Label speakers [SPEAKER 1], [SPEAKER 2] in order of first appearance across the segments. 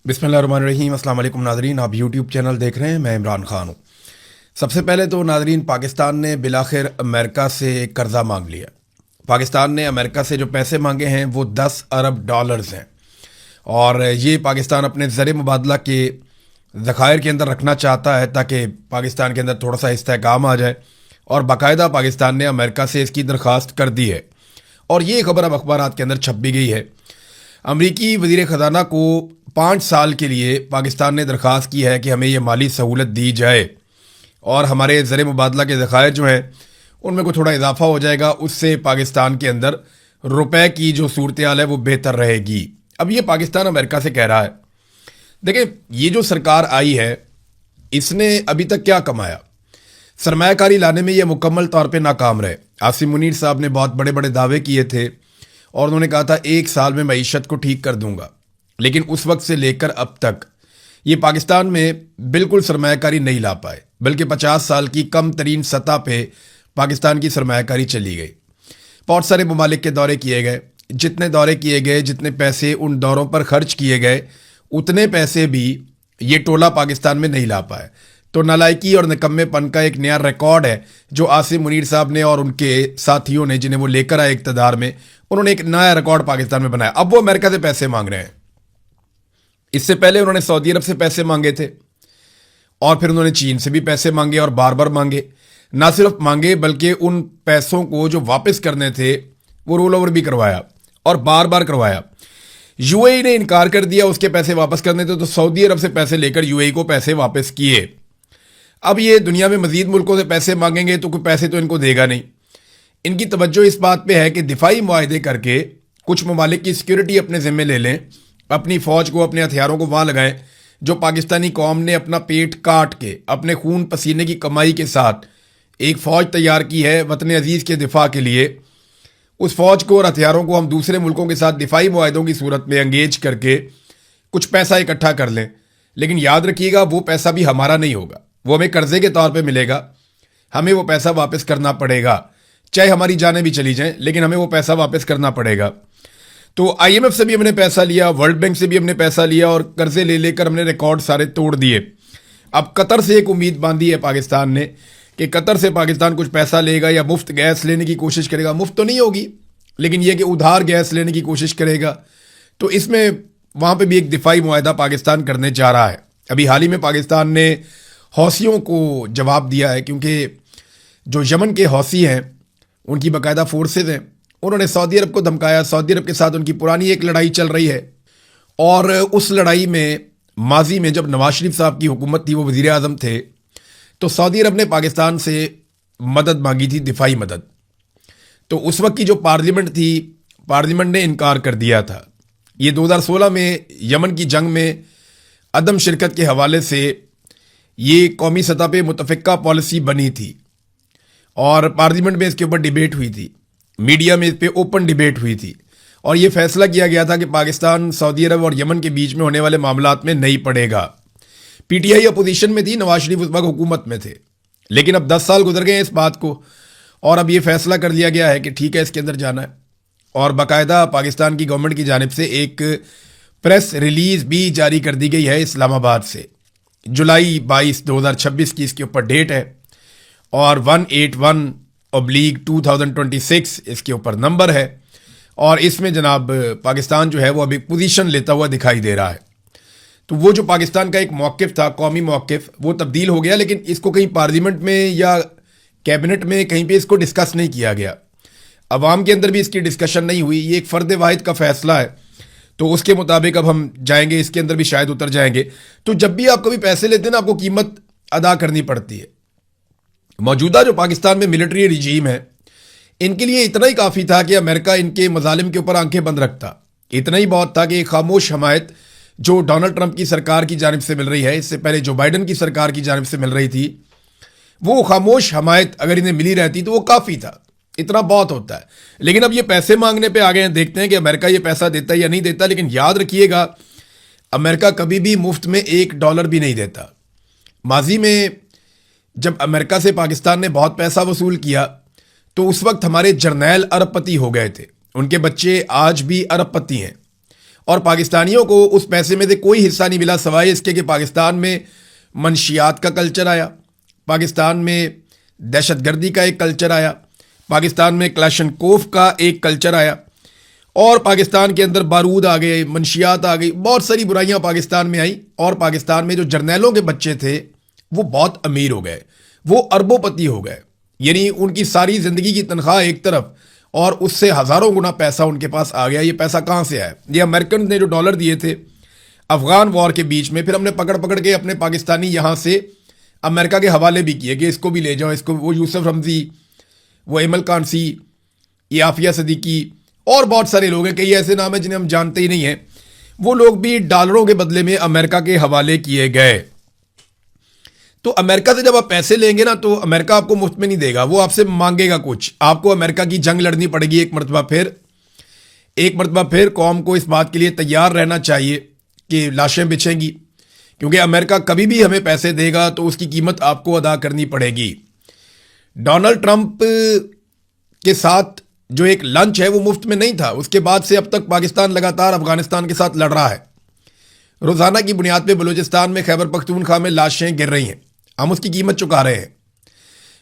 [SPEAKER 1] बिस्मिल्लाहिर्रहमानिर्रहीम। अस्सलाम वालेकुम नाज़रीन, आप यूट्यूब चैनल देख रहे हैं। मैं इमरान खान हूँ। सबसे पहले तो नाज़रीन, पाकिस्तान ने बिलाखिर अमेरिका से कर्ज़ा मांग लिया। पाकिस्तान ने अमेरिका से जो पैसे मांगे हैं वो 10 अरब डॉलर्स हैं, और ये पाकिस्तान अपने ज़र मुबादला के ज़खायर के अंदर रखना चाहता है ताकि पाकिस्तान के अंदर थोड़ा सा इस्तेहकाम आ जाए। और बाकायदा पाकिस्तान ने अमेरिका से इसकी दरख्वास्त कर दी है, और ये खबर अब अखबारात के अंदर छप भी गई है। अमरीकी वज़ीर ख़जाना को 5 साल के लिए पाकिस्तान ने दरख्वास्त की है कि हमें ये माली सहूलत दी जाए, और हमारे ज़र मुबादला के ज़खायर जो हैं उनमें कुछ थोड़ा इजाफा हो जाएगा। उससे पाकिस्तान के अंदर रुपए की जो सूरत हाल है वो बेहतर रहेगी। अब ये पाकिस्तान अमेरिका से कह रहा है। देखिए, ये जो सरकार आई है इसने अभी तक क्या कमाया? सरमायाकारी लाने में ये मुकम्मल तौर पे नाकाम रहे। आसिम मुनीर साहब ने बहुत बड़े बड़े दावे किए थे और उन्होंने कहा था 1 साल में मईशत को ठीक कर दूंगा, लेकिन उस वक्त से लेकर अब तक ये पाकिस्तान में बिल्कुल सरमायाकारी नहीं ला पाए, बल्कि 50 साल की कम तरीन सतह पे पाकिस्तान की सरमायाकारी चली गई। बहुत सारे ममालिक के दौरे किए गए, जितने दौरे किए गए, जितने पैसे उन दौरों पर खर्च किए गए, उतने पैसे भी ये टोला पाकिस्तान में नहीं ला पाए। तो नालायकी और निकम्मेपन का एक नया रिकॉर्ड है जो आसिम मुनीर साहब ने और उनके साथियों ने, जिन्हें वो लेकर आए इक़्तिदार में, उन्होंने एक नया रिकॉर्ड पाकिस्तान में बनाया। अब वो अमेरिका से पैसे मांग रहे हैं। इससे पहले उन्होंने सऊदी अरब से पैसे मांगे थे, और फिर उन्होंने चीन से भी पैसे मांगे, और बार बार मांगे। ना सिर्फ मांगे बल्कि उन पैसों को जो वापस करने थे वो रोल ओवर भी करवाया, और बार बार करवाया। यूएई ने इनकार कर दिया उसके पैसे वापस करने थे, तो सऊदी अरब से पैसे लेकर यूएई को पैसे वापस किए। अब ये दुनिया में मजीद मुल्कों से पैसे मांगेंगे तो कोई पैसे तो इनको देगा नहीं। इनकी तवज्जो इस बात पे है कि दिफाई मुआहदे करके कुछ ममालिक की सिक्योरिटी अपने ज़िम्मे ले लें, अपनी फ़ौज को, अपने हथियारों को वहाँ लगाएं जो पाकिस्तानी कौम ने अपना पेट काट के, अपने खून पसीने की कमाई के साथ एक फ़ौज तैयार की है वतन अजीज़ के दिफा के लिए। उस फ़ौज को और हथियारों को हम दूसरे मुल्कों के साथ दिफाई मुआहदों की सूरत में एंगेज करके कुछ पैसा इकट्ठा कर लें। लेकिन याद रखिएगा, वो पैसा भी हमारा नहीं होगा, वो हमें कर्जे के तौर पे मिलेगा। हमें वो पैसा वापस करना पड़ेगा, चाहे हमारी जानें भी चली जाएं, लेकिन हमें वो पैसा वापस करना पड़ेगा। तो आईएमएफ से भी हमने पैसा लिया, वर्ल्ड बैंक से भी हमने पैसा लिया, और कर्जे ले लेकर हमने रिकॉर्ड सारे तोड़ दिए। अब कतर से एक उम्मीद बांधी है पाकिस्तान ने कि कतर से पाकिस्तान कुछ पैसा लेगा या मुफ्त गैस लेने की कोशिश करेगा। मुफ्त तो नहीं होगी, लेकिन यह कि उधार गैस लेने की कोशिश करेगा। तो इसमें वहाँ पे भी एक दिफाई मुआहदा पाकिस्तान करने जा रहा है। अभी हाल ही में पाकिस्तान ने हौसियों को जवाब दिया है, क्योंकि जो यमन के हौसी हैं उनकी बाकायदा फोर्सेज हैं, उन्होंने सऊदी अरब को धमकाया। सऊदी अरब के साथ उनकी पुरानी एक लड़ाई चल रही है, और उस लड़ाई में माजी में जब नवाज शरीफ साहब की हुकूमत थी, वो वज़ीर आज़म थे, तो सऊदी अरब ने पाकिस्तान से मदद मांगी थी, दिफाई मदद। तो उस वक्त की जो पार्लियामेंट थी, पार्लियामेंट ने इनकार कर दिया था। ये 2016 में यमन की जंग में अदम शिरकत के हवाले से ये कौमी सतह पे मुतफ़िक़ा पॉलिसी बनी थी, और पार्लियामेंट में इसके ऊपर डिबेट हुई थी, मीडिया में इस पर ओपन डिबेट हुई थी, और ये फैसला किया गया था कि पाकिस्तान सऊदी अरब और यमन के बीच में होने वाले मामलात में नहीं पड़ेगा। पीटीआई अपोजिशन में थी, नवाज शरीफ उस वक्त हुकूमत में थे। लेकिन अब 10 साल गुजर गए इस बात को, और अब ये फैसला कर लिया गया है कि ठीक है, इसके अंदर जाना है। और बाकायदा पाकिस्तान की गवर्नमेंट की जानिब से एक प्रेस रिलीज भी जारी कर दी गई है इस्लामाबाद से। जुलाई 22, 2026 की इसके ऊपर डेट है, और 181/2026 इसके ऊपर नंबर है। और इसमें जनाब पाकिस्तान जो है वो अभी पोजीशन लेता हुआ दिखाई दे रहा है। तो वो जो पाकिस्तान का एक मौक़िफ़ था, कौमी मौक़िफ़, वो तब्दील हो गया, लेकिन इसको कहीं पार्लियामेंट में या कैबिनेट में कहीं पे इसको डिस्कस नहीं किया गया। अवाम के अंदर भी इसकी डिस्कशन नहीं हुई। ये एक फ़र्द वाहिद का फ़ैसला है, तो उसके मुताबिक अब हम जाएंगे, इसके अंदर भी शायद उतर जाएंगे। तो जब भी आप कभी पैसे लेते हैं ना, आपको कीमत अदा करनी पड़ती है। मौजूदा जो पाकिस्तान में मिलिट्री रिजीम है, इनके लिए इतना ही काफ़ी था कि अमेरिका इनके मजालिम के ऊपर आंखें बंद रखता। इतना ही बहुत था कि एक खामोश हमायत जो डोनाल्ड ट्रंप की सरकार की जानिब से मिल रही है, इससे पहले जो बाइडन की सरकार की जानिब से मिल रही थी, वो खामोश हमायत अगर इन्हें मिली रहती तो वो काफ़ी था। इतना बहुत होता है। लेकिन अब ये पैसे मांगने पे आ गए हैं। देखते हैं कि अमेरिका ये पैसा देता है या नहीं देता। लेकिन याद रखिएगा, अमेरिका कभी भी मुफ्त में $1 भी नहीं देता। माजी में जब अमेरिका से पाकिस्तान ने बहुत पैसा वसूल किया, तो उस वक्त हमारे जर्नैल अरबपति हो गए थे। उनके बच्चे आज भी अरबपति हैं, और पाकिस्तानियों को उस पैसे में से कोई हिस्सा नहीं मिला, सवाए इसके कि पाकिस्तान में मंशियात का कल्चर आया, पाकिस्तान में दहशतगर्दी का एक कल्चर आया, पाकिस्तान में क्लाशनकोफ का एक कल्चर आया, और पाकिस्तान के अंदर बारूद आ गए, मंशियात आ गई, बहुत सारी बुराइयां पाकिस्तान में आई। और पाकिस्तान में जो जर्नैलों के बच्चे थे वो बहुत अमीर हो गए, वो अरबोपति हो गए। यानी उनकी सारी ज़िंदगी की तनख्वाह एक तरफ और उससे हज़ारों गुना पैसा उनके पास आ गया। ये पैसा कहाँ से आया? ये अमेरिकन ने जो डॉलर दिए थे अफ़गान वॉर के बीच में, फिर हमने पकड़ पकड़ के अपने पाकिस्तानी यहाँ से अमेरिका के हवाले भी किए कि इसको भी ले जाओ, इसको, वो यूसुफ रमज़ी, वो एमल कानसी, ये आफिया सदीकी और बहुत सारे लोग हैं, कई ऐसे नाम हैं जिन्हें हम जानते ही नहीं हैं। वो लोग भी डॉलरों के बदले में अमेरिका के हवाले किए गए। तो अमेरिका से जब आप पैसे लेंगे ना तो अमेरिका आपको मुफ्त में नहीं देगा, वो आपसे मांगेगा कुछ। आपको अमेरिका की जंग लड़नी पड़ेगी एक मरतबा फिर कौम को इस बात के लिए तैयार रहना चाहिए कि लाशें बिछेंगी, क्योंकि अमेरिका कभी भी हमें पैसे देगा तो उसकी कीमत आपको अदा करनी पड़ेगी। डोनाल्ड ट्रंप के साथ जो एक लंच है वो मुफ्त में नहीं था। उसके बाद से अब तक पाकिस्तान लगातार अफगानिस्तान के साथ लड़ रहा है। रोज़ाना की बुनियाद पे बलूचिस्तान में, खैबर पख्तूनख्वा में लाशें गिर रही हैं, हम उसकी कीमत चुका रहे हैं।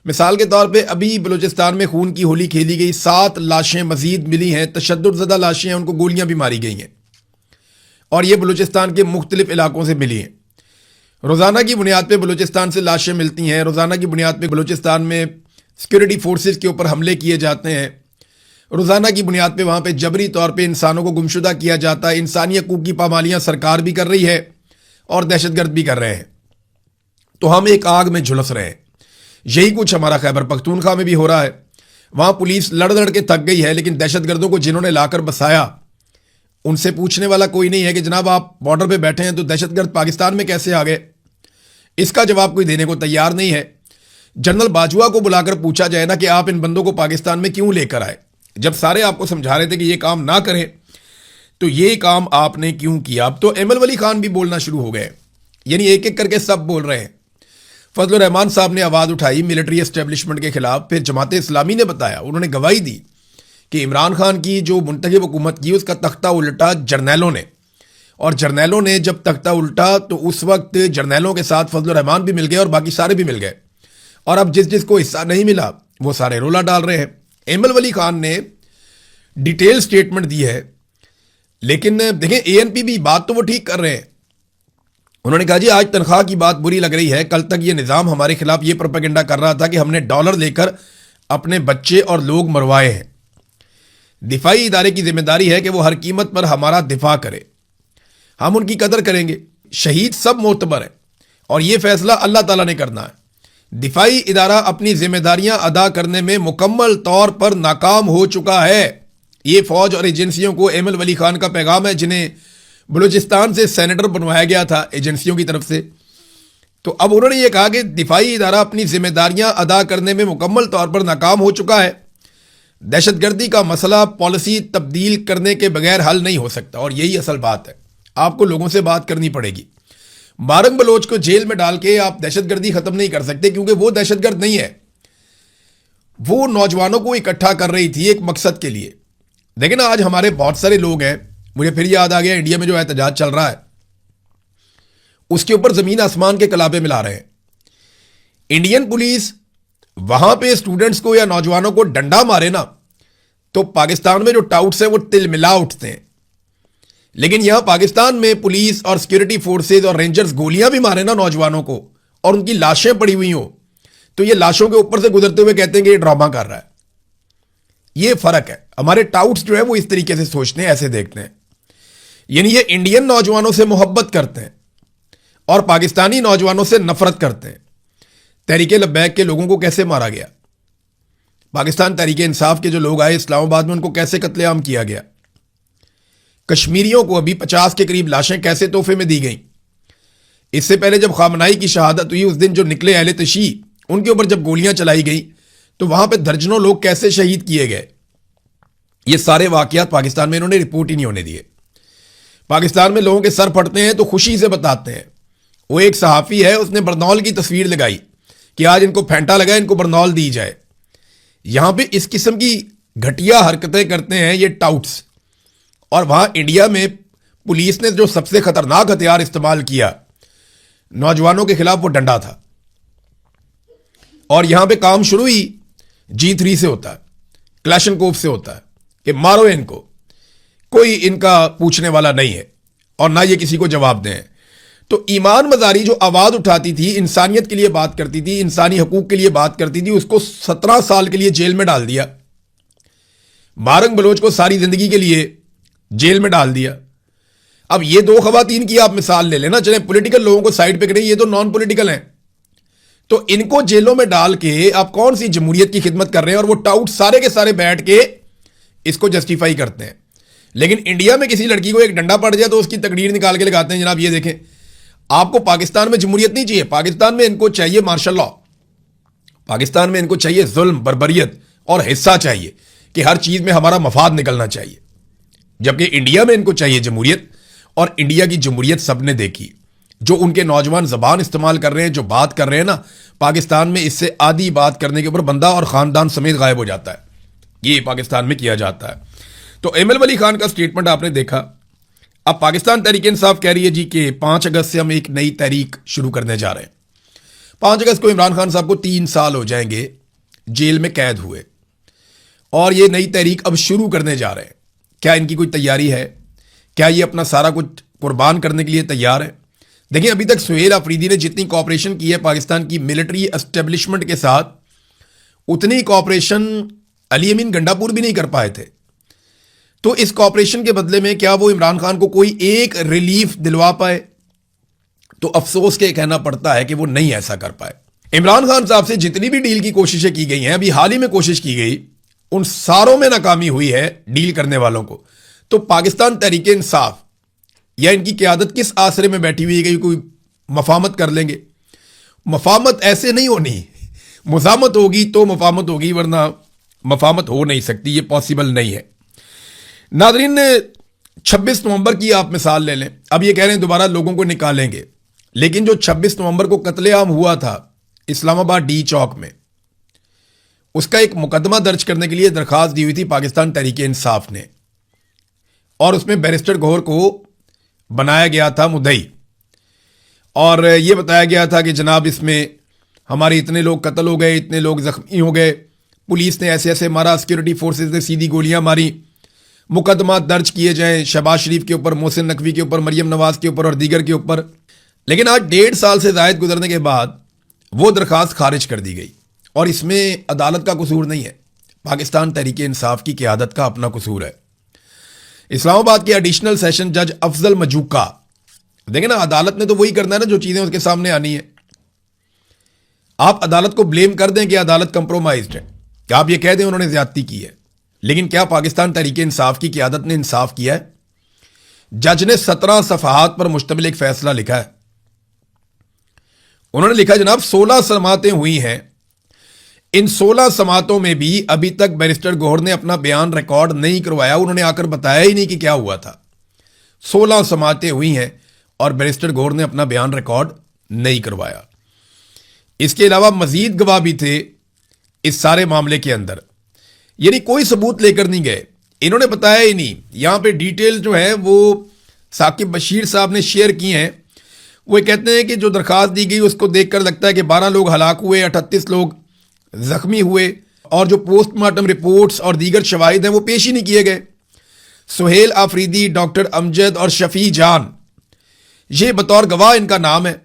[SPEAKER 1] मिसाल के तौर पे अभी बलूचिस्तान में खून की होली खेली गई, 7 लाशें मजीद मिली हैं, तशद्दुद लाशें हैं, उनको गोलियां भी मारी गई हैं, और ये बलूचिस्तान के मुख्तलिफ इलाकों से मिली हैं। रोज़ाना की बुनियाद पे बलूचिस्तान से लाशें मिलती हैं, रोज़ाना की बुनियाद पे बलूचिस्तान में सिक्योरिटी फोर्सेस के ऊपर हमले किए जाते हैं, रोज़ाना की बुनियाद पे वहाँ पे जबरी तौर पे इंसानों को गुमशुदा किया जाता है। इंसानी हकूक़ की पामालियाँ सरकार भी कर रही है और दहशतगर्द भी कर रहे हैं। तो हम एक आग में झुलस रहे हैं। यही कुछ हमारा खैबर पख्तूनख्वा में भी हो रहा है। वहाँ पुलिस लड़ लड़ के थक गई है, लेकिन दहशतगर्दों को जिन्होंने लाकर बसाया उनसे पूछने वाला कोई नहीं है कि जनाब आप बॉर्डर पर बैठे हैं तो दहशतगर्द पाकिस्तान में कैसे आ गए। इसका जवाब कोई देने को तैयार नहीं है। जनरल बाजवा को बुलाकर पूछा जाए ना कि आप इन बंदों को पाकिस्तान में क्यों लेकर आए, जब सारे आपको समझा रहे थे कि ये काम ना करें, तो ये काम आपने क्यों किया। अब तो एमल वली खान भी बोलना शुरू हो गए, यानी एक एक करके सब बोल रहे हैं। फजलुर रहमान साहब ने आवाज़ उठाई मिलिट्री एस्टेब्लिशमेंट के खिलाफ, फिर जमात इस्लामी ने बताया, उन्होंने गवाही दी कि इमरान खान की जो मुंतखब हुकूमत की उसका तख्ता उल्टा जर्नैलों ने, और जर्नैलों ने जब तख्ता उल्टा तो उस वक्त जर्नैलों के साथ फजलुर रहमान भी मिल गए और बाकी सारे भी मिल गए, और अब जिस जिसको हिस्सा नहीं मिला वो सारे रोला डाल रहे हैं। एमल वली खान ने डिटेल स्टेटमेंट दी है, लेकिन देखें एएनपी भी बात तो वो ठीक कर रहे हैं। उन्होंने कहा जी आज तनख्वाह की बात बुरी लग रही है, कल तक ये निज़ाम हमारे खिलाफ ये प्रोपेगेंडा कर रहा था कि हमने डॉलर लेकर अपने बच्चे और लोग मरवाए हैं। दिफाई इदारे की जिम्मेदारी है कि वो हर कीमत पर हमारा दिफा करे, हम उनकी कदर करेंगे। शहीद सब मोतबर है और ये फैसला अल्लाह ताला ने करना है। दिफाई इदारा अपनी जिम्मेदारियां अदा करने में मुकम्मल तौर पर नाकाम हो चुका है। ये फौज और एजेंसियों को एमल वली खान का पैगाम है, जिन्हें बलूचिस्तान से सेनेटर बनवाया गया था एजेंसियों की तरफ से। तो अब उन्होंने ये कहा कि दिफाई इदारा अपनी जिम्मेदारियां अदा करने में मुकम्मल तौर पर नाकाम हो चुका है। दहशतगर्दी का मसला पॉलिसी तब्दील करने के बगैर हल नहीं हो सकता, और यही असल बात है। आपको लोगों से बात करनी पड़ेगी। बारंग बलोच को जेल में डाल के आप दहशतगर्दी खत्म नहीं कर सकते, क्योंकि वो दहशतगर्द नहीं है, वो नौजवानों को इकट्ठा कर रही थी एक मकसद के लिए। देखिए ना, आज हमारे बहुत सारे लोग हैं, मुझे फिर याद आ गया इंडिया में जो एहतजाज चल रहा है उसके ऊपर जमीन आसमान के कलाबे मिला रहे हैं। इंडियन पुलिस वहां पे स्टूडेंट्स को या नौजवानों को डंडा मारे ना तो पाकिस्तान में जो टाउट्स हैं वो तिलमिला उठते हैं, लेकिन यहां पाकिस्तान में पुलिस और सिक्योरिटी फोर्सेज और रेंजर्स गोलियां भी मारे ना नौजवानों को और उनकी लाशें पड़ी हुई हो, तो ये लाशों के ऊपर से गुजरते हुए कहते हैं कि ये ड्रामा कर रहा है। ये फर्क है। हमारे टाउट्स जो है वो इस तरीके से सोचते हैं, ऐसे देखते हैं। यानी ये इंडियन नौजवानों से मोहब्बत करते हैं और पाकिस्तानी नौजवानों से नफरत करते हैं। तहरीके लब्बैक के लोगों को कैसे मारा गया, पाकिस्तान तहरीके इंसाफ के जो लोग आए इस्लामाबाद में उनको कैसे कत्लेआम किया गया, कश्मीरियों को अभी 50 के करीब लाशें कैसे तोहफे में दी गई। इससे पहले जब खामनाई की शहादत हुई उस दिन जो निकले अहले तशी उनके ऊपर जब गोलियां चलाई गई तो वहां पे दर्जनों लोग कैसे शहीद किए गए। ये सारे वाकयात पाकिस्तान में इन्होंने रिपोर्ट ही नहीं होने दिए। पाकिस्तान में लोगों के सर फटते हैं तो खुशी से बताते हैं। वो एक सहाफ़ी है, उसने बरनौल की तस्वीर लगाई कि आज इनको फेंटा लगा, इनको बरनौल दी जाए। यहां पे इस किस्म की घटिया हरकतें करते हैं ये टाउट्स, और वहां इंडिया में पुलिस ने जो सबसे खतरनाक हथियार इस्तेमाल किया नौजवानों के खिलाफ वो डंडा था। और यहां पे काम शुरू ही G3 से होता है, क्लैशनकोफ से होता है कि मारो इनको, कोई इनका पूछने वाला नहीं है और ना ये किसी को जवाब दें। तो ईमान मजारी जो आवाज उठाती थी, इंसानियत के लिए बात करती थी, इंसानी हकूक के लिए बात करती थी, उसको 17 साल के लिए जेल में डाल दिया। बारंग बलोच को सारी जिंदगी के लिए जेल में डाल दिया। अब ये दो खवातीन की आप मिसाल ले लेना, चले पॉलिटिकल लोगों को साइड पे करें, ये तो नॉन पॉलिटिकल हैं, तो इनको जेलों में डाल के आप कौन सी जमहूरियत की खिदमत कर रहे हैं? और वो टाउट सारे के सारे बैठ के इसको जस्टिफाई करते हैं। लेकिन इंडिया में किसी लड़की को एक डंडा पड़ जाए तो उसकी तकरीर निकाल के लगाते हैं, जनाब ये देखें, आपको पाकिस्तान में जमहूरियत नहीं चाहिए, पाकिस्तान में इनको चाहिए मार्शल लॉ, पाकिस्तान में इनको चाहिए जुल्म, बर्बरियत और हिस्सा चाहिए कि हर चीज में हमारा मफाद निकलना चाहिए। जबकि इंडिया में इनको चाहिए जमहूरियत, और इंडिया की जमहूरियत सबने देखी। जो उनके नौजवान जबान इस्तेमाल कर रहे हैं, जो बात कर रहे हैं ना, पाकिस्तान में इससे आधी बात करने के ऊपर बंदा और खानदान समेत गायब हो जाता है। ये पाकिस्तान में किया जाता है। तो एमएल वली खान का स्टेटमेंट आपने देखा। अब पाकिस्तान तहरीक इंसाफ कह रही है जी कि 5 अगस्त से हम एक नई तहरीक शुरू करने जा रहे हैं। 5 अगस्त को इमरान खान साहब को 3 साल हो जाएंगे जेल में कैद हुए, और ये नई तहरीक अब शुरू करने जा रहे हैं। क्या इनकी कोई तैयारी है? क्या ये अपना सारा कुछ कुर्बान करने के लिए तैयार है? देखिए, अभी तक सुहेल अफरीदी ने जितनी कॉपरेशन की है पाकिस्तान की मिलिट्री एस्टेब्लिशमेंट के साथ, उतनी कॉपरेशन अली अमीन गंडापुर भी नहीं कर पाए थे। तो इस कॉपरेशन के बदले में क्या वो इमरान खान को कोई एक रिलीफ दिलवा पाए? तो अफसोस के कहना पड़ता है कि वो नहीं ऐसा कर पाए। इमरान खान साहब से जितनी भी डील की कोशिशें की गई हैं, अभी हाल ही में कोशिश की गई, उन सारों में नाकामी हुई है डील करने वालों को। तो पाकिस्तान तहरीक इंसाफ या इनकी क़यादत किस आसरे में बैठी हुई है कि कोई मफामत कर लेंगे? मफामत ऐसे नहीं होनी, मुज़ामत होगी तो मफामत होगी, वरना मफामत हो नहीं सकती, ये पॉसिबल नहीं है। नादरीन, 26 नवंबर की आप मिसाल ले लें। अब ये कह रहे हैं दोबारा लोगों को निकालेंगे, लेकिन जो 26 नवंबर को कत्लेआम हुआ था इस्लामाबाद डी चौक में, उसका एक मुकदमा दर्ज करने के लिए दरखास्त दी हुई थी पाकिस्तान तहरीक इंसाफ ने, और उसमें बैरिस्टर गौहर को बनाया गया था मुद्दई, और यह बताया गया था कि जनाब इसमें हमारे इतने लोग कत्ल हो गए, इतने लोग जख्मी हो गए, पुलिस ने ऐसे ऐसे मारा, सिक्योरिटी फोर्सेस ने सीधी गोलियां मारी, मुकदमा दर्ज किए जाएं शहबाज शरीफ के ऊपर, मोहसिन नकवी के ऊपर, मरियम नवाज के ऊपर और दीगर के ऊपर। लेकिन आज 1.5 साल से ज़ायद गुजरने के बाद वो दरखास्त खारिज कर दी गई, और इसमें अदालत का कसूर नहीं है, पाकिस्तान तहरीक इंसाफ की क़यादत का अपना कसूर है। इस्लामाबाद के एडिशनल सेशन जज अफजल मजूका, देखें ना, अदालत ने तो वही करना है ना जो चीज़ें उसके सामने आनी है। आप अदालत को ब्लेम कर दें कि अदालत कंप्रोमाइज्ड है, क्या आप ये कह दें उन्होंने ज्यादती की है, लेकिन क्या पाकिस्तान तहरीक इंसाफ की क़यादत ने इंसाफ किया है? जज ने 17 सफ़हात पर मुश्तमिल एक फैसला लिखा है। उन्होंने लिखा, जनाब 16 समातें हुई हैं, इन 16 समातों में भी अभी तक बैरिस्टर गौहर ने अपना बयान रिकॉर्ड नहीं करवाया, उन्होंने आकर बताया ही नहीं कि क्या हुआ था। 16 समातें हुई हैं और बैरिस्टर गौहर ने अपना बयान रिकॉर्ड नहीं करवाया। इसके अलावा मजीद गवाह भी थे इस सारे मामले के अंदर, यानी कोई सबूत लेकर नहीं गए, इन्होंने बताया ही नहीं। यहां पे डिटेल जो है वो साकिब बशीर साहब ने शेयर की हैं। वो कहते हैं कि जो दरखास्त दी गई उसको देखकर लगता है कि 12 लोग हलाक हुए, 38 लोग जख्मी हुए, और जो पोस्टमार्टम रिपोर्ट्स और दीगर शवाहिद हैं वो पेश ही नहीं किए गए। सुहेल अफरीदी, डॉक्टर अमजद और शफी जान, ये बतौर गवाह इनका नाम है,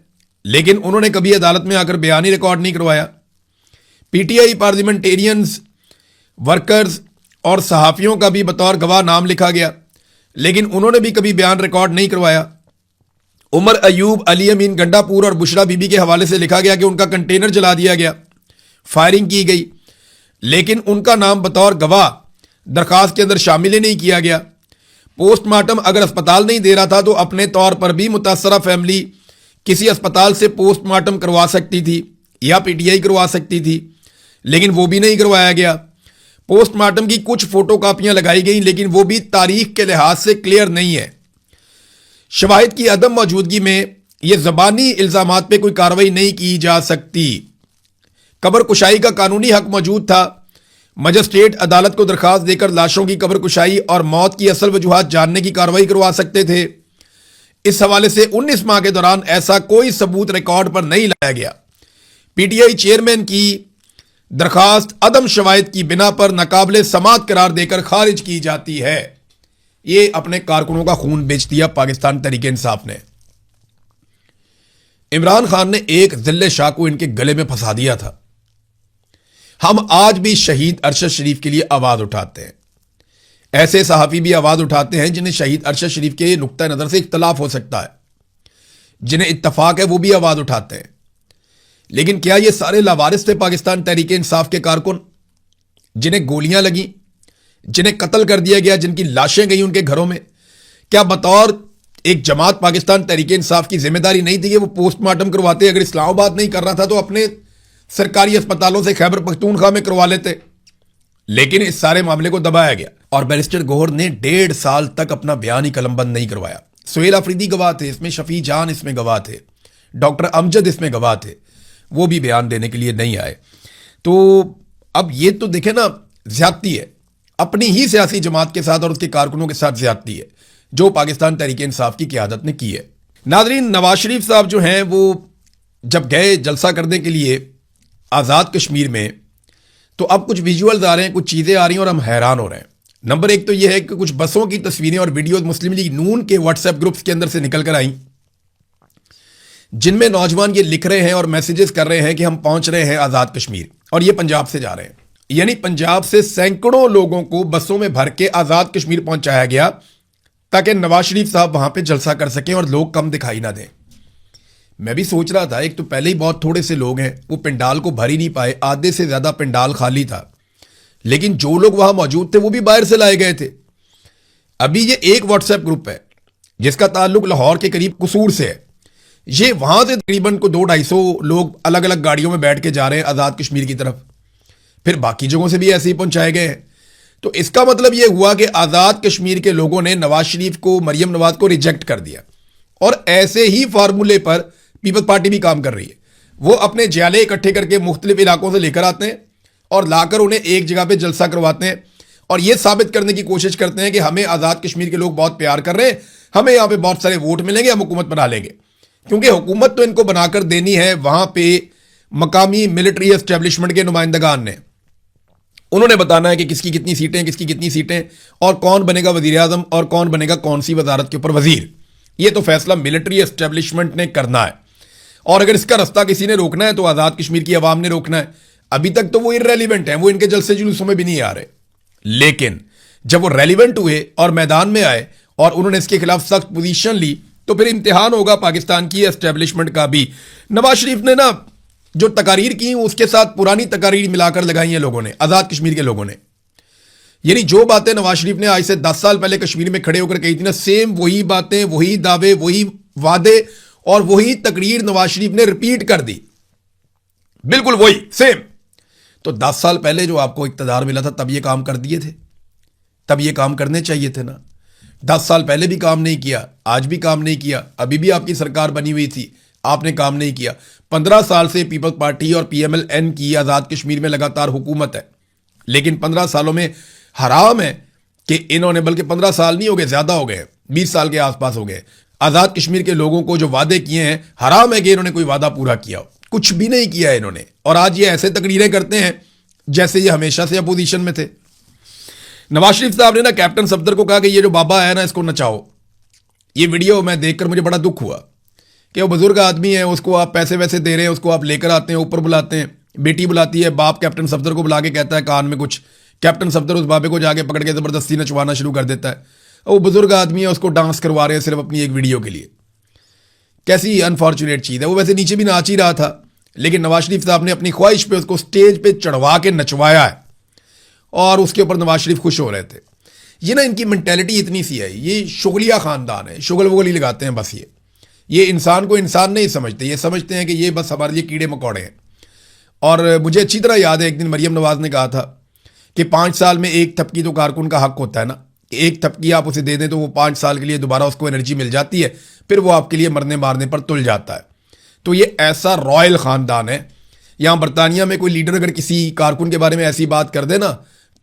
[SPEAKER 1] लेकिन उन्होंने कभी अदालत में आकर बयान ही रिकॉर्ड नहीं करवाया। पीटीआई पार्लियामेंटेरियंस, वर्कर्स और सहाफ़ियों का भी बतौर गवाह नाम लिखा गया, लेकिन उन्होंने भी कभी बयान रिकॉर्ड नहीं करवाया। उमर अयूब, अली अमीन गंडापुर और बुशरा बीबी के हवाले से लिखा गया कि उनका कंटेनर जला दिया गया, फायरिंग की गई, लेकिन उनका नाम बतौर गवाह दरखास्त के अंदर शामिल ही नहीं किया गया। पोस्टमार्टम अगर अस्पताल नहीं दे रहा था तो अपने तौर पर भी मुतासरा फैमिली किसी अस्पताल से पोस्टमार्टम करवा सकती थी या पीटीआई करवा सकती थी, लेकिन वो भी नहीं करवाया गया। पोस्टमार्टम की कुछ फोटोकॉपियां लगाई गई, लेकिन वो भी तारीख के लिहाज से क्लियर नहीं है। शवाहिद की अदम मौजूदगी में यह ज़बानी इल्ज़ामात पे कोई कार्रवाई नहीं की जा सकती। कब्र कुशाई का कानूनी हक मौजूद था। मजिस्ट्रेट अदालत को दरखास्त देकर लाशों की कब्र कुशाई और मौत की असल वजूहात जानने की कार्रवाई करवा सकते थे। इस हवाले से 19 माह के दौरान ऐसा कोई सबूत रिकॉर्ड पर नहीं लाया गया। पीटीआई चेयरमैन की दरखास्त अदम शवाहिद की बिना पर नाकाबिले समाअत करार देकर खारिज की जाती है। ये अपने कारकुनों का खून बेच दिया पाकिस्तान तहरीके इंसाफ ने। इमरान खान ने एक जिल्ले शाह को इनके गले में फंसा दिया था। हम आज भी शहीद अरशद शरीफ के लिए आवाज उठाते हैं। ऐसे सहाफी भी आवाज उठाते हैं जिन्हें शहीद अरशद शरीफ के नुक्ता नजर से इख्तलाफ हो सकता है, जिन्हें इत्तफाक है वो भी आवाज उठाते हैं। लेकिन क्या ये सारे लावारिस थे पाकिस्तान तहरीके इंसाफ के कारकुन, जिन्हें गोलियां लगी, जिन्हें कत्ल कर दिया गया, जिनकी लाशें गई उनके घरों में? क्या बतौर एक जमात पाकिस्तान तहरीके इंसाफ की जिम्मेदारी नहीं थी कि वो पोस्टमार्टम करवाते? अगर इस्लामाबाद नहीं कर रहा था तो अपने सरकारी अस्पतालों से खैबर पख्तूनख्वा में करवा लेते। लेकिन इस सारे मामले को दबाया गया और बैरिस्टर गौहर ने 1.5 साल तक अपना बयान ही कलमबंद नहीं करवाया। सुहेल अफरीदी गवाह थे इसमें, शफी जान इसमें गवाह थे, डॉक्टर अमजद इसमें गवाह थे, वो भी बयान देने के लिए नहीं आए। तो अब ये तो देखे ना, ज्यादती है, अपनी ही सियासी जमात के साथ और उसके कारकुनों के साथ ज्यादती है जो पाकिस्तान तहरीके इंसाफ की क़यादत ने की है। नाजरीन, नवाज शरीफ साहब जो हैं वो जब गए जलसा करने के लिए आज़ाद कश्मीर में, तो अब कुछ विजुअल्स आ रहे हैं, कुछ चीज़ें आ रही हैं और हम हैरान हो रहे हैं। नंबर एक तो यह है कि कुछ बसों की तस्वीरें और वीडियोस मुस्लिम लीग नून के व्हाट्सएप ग्रुप्स के अंदर से निकल कर आई, जिनमें नौजवान ये लिख रहे हैं और मैसेजेस कर रहे हैं कि हम पहुंच रहे हैं आज़ाद कश्मीर, और ये पंजाब से जा रहे हैं। यानी पंजाब से सैकड़ों लोगों को बसों में भर के आज़ाद कश्मीर पहुंचाया गया ताकि नवाज शरीफ साहब वहां पे जलसा कर सकें और लोग कम दिखाई ना दें। मैं भी सोच रहा था, एक तो पहले ही बहुत थोड़े से लोग हैं, वो पंडाल को भर ही नहीं पाए, आधे से ज्यादा पंडाल खाली था। लेकिन जो लोग वहां मौजूद थे वो भी बाहर से लाए गए थे। अभी ये एक व्हाट्सएप ग्रुप है जिसका ताल्लुक लाहौर के करीब कसूर से है। ये वहां से तकरीबन को 200-250 लोग अलग अलग गाड़ियों में बैठ के जा रहे हैं आज़ाद कश्मीर की तरफ। फिर बाकी जगहों से भी ऐसे ही पहुंचाए गए हैं। तो इसका मतलब यह हुआ कि आज़ाद कश्मीर के लोगों ने नवाज शरीफ को, मरियम नवाज को रिजेक्ट कर दिया। और ऐसे ही फार्मूले पर पीपल्स पार्टी भी काम कर रही है। वो अपने ज्याले इकट्ठे करके मुख्तलिफ इलाकों से लेकर आते हैं और लाकर उन्हें एक जगह पे जलसा करवाते हैं और ये साबित करने की कोशिश करते हैं कि हमें आज़ाद कश्मीर के लोग बहुत प्यार कर रहे हैं, हमें यहाँ पे बहुत सारे वोट मिलेंगे, हम हुकूमत बना लेंगे। क्योंकि हुकूमत तो इनको बनाकर देनी है वहां पे मकामी मिलिट्री एस्टेब्लिशमेंट के नुमाइंदगान ने। उन्होंने बताना है कि किसकी कितनी सीटें, किसकी कितनी सीटें, और कौन बनेगा वजीर आजम और कौन बनेगा कौन सी वजारत के ऊपर वजीर। ये तो फैसला मिलिट्री एस्टेब्लिशमेंट ने करना है। और अगर इसका रास्ता किसी ने रोकना है तो आज़ाद कश्मीर की आवाम ने रोकना है। अभी तक तो वो इररेलीवेंट हैं, वो इनके जलसे जुलूसों में भी नहीं आ रहे। लेकिन जब वो रेलिवेंट हुए और मैदान में आए और उन्होंने इसके खिलाफ सख्त पोजीशन ली तो फिर इम्तिहान होगा पाकिस्तान की एस्टेब्लिशमेंट का भी। नवाज शरीफ ने ना जो तकारीर की उसके साथ पुरानी तकारीर मिलाकर लगाई हैं लोगों ने, आज़ाद कश्मीर के लोगों ने। यानी जो बातें नवाज शरीफ ने आज से 10 साल पहले कश्मीर में खड़े होकर कही थी ना, सेम वही बातें, वही दावे, वही वादे और वही तकरीर नवाज शरीफ ने रिपीट कर दी, बिल्कुल वही सेम। तो 10 साल पहले जो आपको इक्तदार मिला था तब ये काम कर दिए थे, तब ये काम करने चाहिए थे ना। 10 साल पहले भी काम नहीं किया, आज भी काम नहीं किया, अभी भी आपकी सरकार बनी हुई थी, आपने काम नहीं किया। 15 साल से पीपल्स पार्टी और PMLN की आज़ाद कश्मीर में लगातार हुकूमत है, लेकिन 15 सालों में हराम है कि इन्होंने, बल्कि 15 साल नहीं हो गए, ज्यादा हो गए, 20 साल के आसपास हो गए, आज़ाद कश्मीर के लोगों को जो वादे किए हैं, हराम है कि इन्होंने कोई वादा पूरा किया हो। कुछ भी नहीं किया है इन्होंने। और आज ये ऐसे तकरीरें करते हैं जैसे ये हमेशा से अपोजिशन में थे। नवाज शरीफ साहब ने ना कैप्टन सफदर को कहा कि ये जो बाबा है ना इसको नचाओ। ये वीडियो मैं देखकर मुझे बड़ा दुख हुआ कि वो बुजुर्ग आदमी है, उसको आप पैसे वैसे दे रहे हैं, उसको आप लेकर आते हैं, ऊपर बुलाते हैं, बेटी बुलाती है, बाप कैप्टन सफदर को बुला के कहता है कान में कुछ, कैप्टन सफदर उस बाबे को जाके पकड़ के जबरदस्ती नचवाना शुरू कर देता है। वो बुजुर्ग आदमी है, उसको डांस करवा रहे हैं सिर्फ अपनी एक वीडियो के लिए। कैसी अनफॉर्चुनेट चीज़ है। वो वैसे नीचे भी नाच ही रहा था, लेकिन नवाज शरीफ साहब ने अपनी ख्वाहिश पे उसको स्टेज पे चढ़वा के नचवाया है और उसके ऊपर नवाज शरीफ खुश हो रहे थे। ये ना इनकी मेंटेलिटी इतनी सी है, ये शुगलिया खानदान है, शुगल वुगल ही लगाते हैं बस। ये इंसान को इंसान नहीं समझते, ये समझते हैं कि ये बस हमारे लिए कीड़े मकोड़े हैं। और मुझे अच्छी तरह याद है एक दिन मरियम नवाज ने कहा था कि 5 साल में एक थपकी तो कारकुन का हक होता है ना, एक थपकी आप उसे दे दें तो वो 5 साल के लिए दोबारा उसको एनर्जी मिल जाती है, फिर वो आपके लिए मरने मारने पर तुल जाता है। तो ये ऐसा रॉयल ख़ानदान है। यहाँ बरतानिया में कोई लीडर अगर किसी कारकुन के बारे में ऐसी बात कर दे ना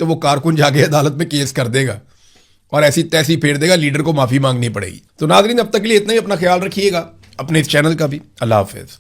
[SPEAKER 1] तो वो कारकुन जाके अदालत में केस कर देगा और ऐसी तैसी फेर देगा, लीडर को माफी मांगनी पड़ेगी। तो नाजरीन अब तक के लिए इतना ही। अपना ख्याल रखिएगा, अपने इस चैनल का भी। अल्लाह हाफिज।